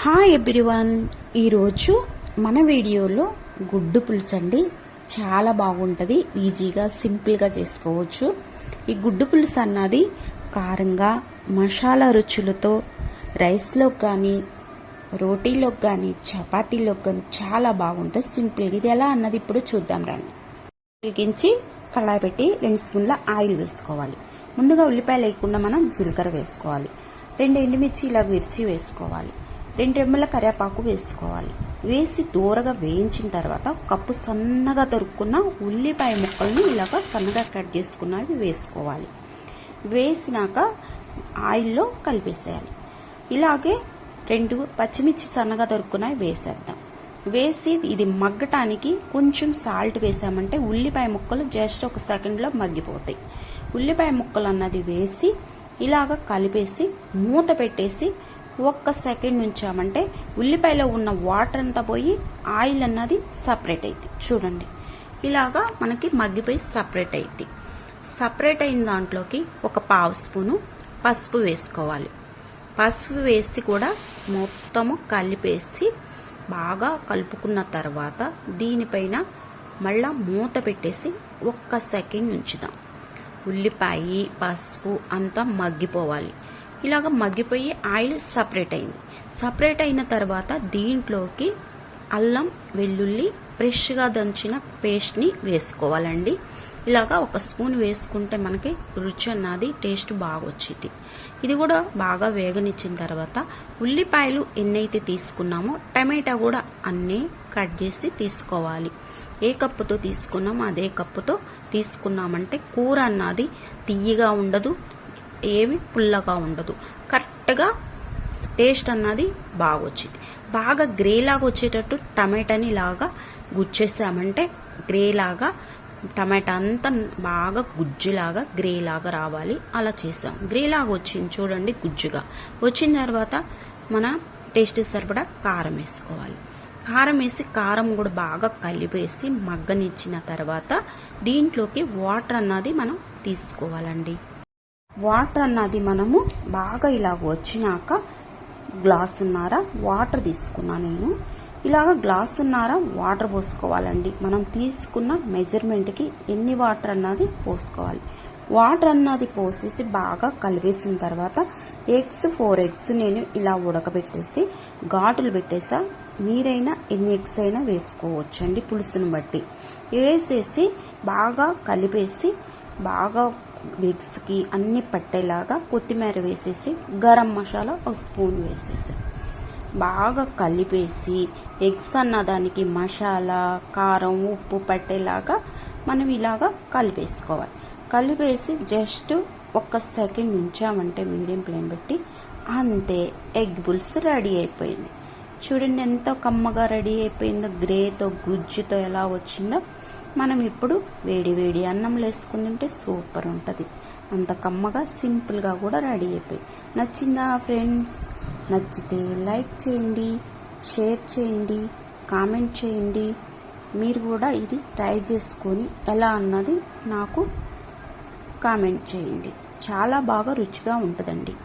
Hi everyone, ఈరోజు మన వీడియోలో గుడ్డు పులుసు అండి. చాలా బాగుంటుంది, ఈజీగా సింపుల్గా చేసుకోవచ్చు. ఈ గుడ్డు పులుసు అన్నది కారంగా మసాలా రుచులతో రైస్లోకి కానీ రోటీలోకి కానీ చపాతీలోకి కానీ చాలా బాగుంటుంది సింపుల్గా. ఇది ఎలా అన్నది ఇప్పుడు చూద్దాం రండి. ఉడికించి కళాయి పెట్టి 2 స్పూన్ల ఆయిల్ వేసుకోవాలి. ముందుగా ఉల్లిపాయలు వేయకుండా మనం జీలకర్ర వేసుకోవాలి. 2 ఎండుమిర్చి ఇలా విరిచి వేసుకోవాలి. 2 రెమ్మల కరివేపాకు వేసుకోవాలి. వేసి దూరగా వేయించిన తర్వాత కప్పు సన్నగా తరుక్కున్న ఉల్లిపాయ ముక్కల్ని ఇలాగ సన్నగా కట్ చేసుకున్నవి వేసుకోవాలి. వేసినాక ఆయిల్లో కలిపేసేయాలి. ఇలాగే 2 పచ్చిమిర్చి సన్నగా తరుక్కున్నవి వేసేద్దాం. వేసి ఇది మగ్గటానికి కొంచెం సాల్ట్ వేసామంటే ఉల్లిపాయ ముక్కలు జస్ట్ 1 సెకండ్లో మగ్గిపోతాయి. ఉల్లిపాయ ముక్కలు అన్నది వేసి ఇలాగ కలిపేసి మూత పెట్టేసి 1 సెకండ్ ఉంచామంటే ఉల్లిపాయలో ఉన్న వాటర్ అంతా పోయి ఆయిల్ అన్నది సపరేట్ అయింది. చూడండి, ఇలాగా మనకి మగ్గిపోయి సపరేట్ అయింది. సపరేట్ అయిన దాంట్లోకి 1/2 స్పూను పసుపు వేసుకోవాలి. పసుపు వేసి కూడా మొత్తము కలిపేసి బాగా కలుపుకున్న తర్వాత దీనిపైన మళ్ళా మూత పెట్టేసి 1 సెకండ్ ఉంచుదాం. ఉల్లిపాయ పసుపు అంతా మగ్గిపోవాలి. ఇలాగ మగ్గిపోయి ఆయిల్ సపరేట్ అయింది. సపరేట్ అయిన తర్వాత దీంట్లోకి అల్లం వెల్లుల్లి ఫ్రెష్గా దంచిన పేస్ట్ని వేసుకోవాలండి. ఇలాగా 1 స్పూన్ వేసుకుంటే మనకి రుచి అన్నది టేస్ట్ బాగా వచ్చింది. ఇది కూడా బాగా వేగనిచ్చిన తర్వాత ఉల్లిపాయలు ఎన్నైతే తీసుకున్నామో టమాటా కూడా అన్నీ కట్ చేసి తీసుకోవాలి. ఏ కప్పుతో తీసుకున్నామో అదే కప్పుతో తీసుకున్నామంటే కూర అన్నది తీయగా ఉండదు, ఏమి పుల్లగా ఉండదు. కరెక్ట్గా టేస్ట్ అన్నది బాగా వచ్చింది. బాగా గ్రేలాగా వచ్చేటట్టు టమాటాని లాగా గుచ్చేసామంటే గ్రేలాగా టమాటా అంతా బాగా గుజ్జులాగా గ్రేలాగా రావాలి. అలా చేస్తాం. గ్రేలాగా వచ్చింది చూడండి, గుజ్జుగా వచ్చిన తర్వాత మన టేస్ట్ సరిపడా కారం వేసుకోవాలి. కారం వేసి కారం కూడా బాగా కలిపేసి మగ్గనిచ్చిన తర్వాత దీంట్లోకి వాటర్ అన్నది మనం తీసుకోవాలండి. వాటర్ అన్నది మనము బాగా ఇలా వచ్చినాక గ్లాసున్నర వాటర్ తీసుకున్నా నేను. ఇలాగ గ్లాసున్నర వాటర్ పోసుకోవాలండి. మనం తీసుకున్న మెజర్మెంట్కి ఎన్ని వాటర్ అన్నది పోసుకోవాలి. వాటర్ అన్నది పోసేసి బాగా కలిపేసిన తర్వాత 4 ఎగ్స్ నేను ఇలా ఉడకబెట్టేసి ఘాటులు పెట్టేసా. మీరైనా ఎన్ని ఎగ్స్ అయినా వేసుకోవచ్చండి పులుసుని బట్టి. వేసేసి బాగా కలిపేసి బాగా ఎగ్స్కి అన్ని పట్టేలాగా కొత్తిమీర వేసేసి గరం మసాలా 1 స్పూన్ వేసేసి బాగా కలిపేసి ఎగ్స్ అన్న దానికి మసాలా కారం ఉప్పు పట్టేలాగా మనం ఇలాగా కలిపేసుకోవాలి. కలిపేసి జస్ట్ 1 సెకండ్ ఉంచామంటే మీడియం ఫ్లేమ్ పెట్టి అంతే, ఎగ్ పులుసు రెడీ అయిపోయింది. చూడండి ఎంత కమ్మగా రెడీ అయిపోయిందో, గ్రేతో గుజ్జుతో ఎలా వచ్చిందో. మనం ఇప్పుడు వేడి వేడి అన్నంలో వేసుకుని తింటే సూపర్ ఉంటుంది. అంత కమ్మగా సింపుల్గా కూడా రెడీ అయిపోయి. నచ్చిందా ఫ్రెండ్స్? నచ్చితే లైక్ చేయండి, షేర్ చేయండి, కామెంట్ చేయండి. మీరు కూడా ఇది ట్రై చేసుకొని ఎలా అన్నది నాకు కామెంట్ చేయండి. చాలా బాగా రుచిగా ఉంటుందండి.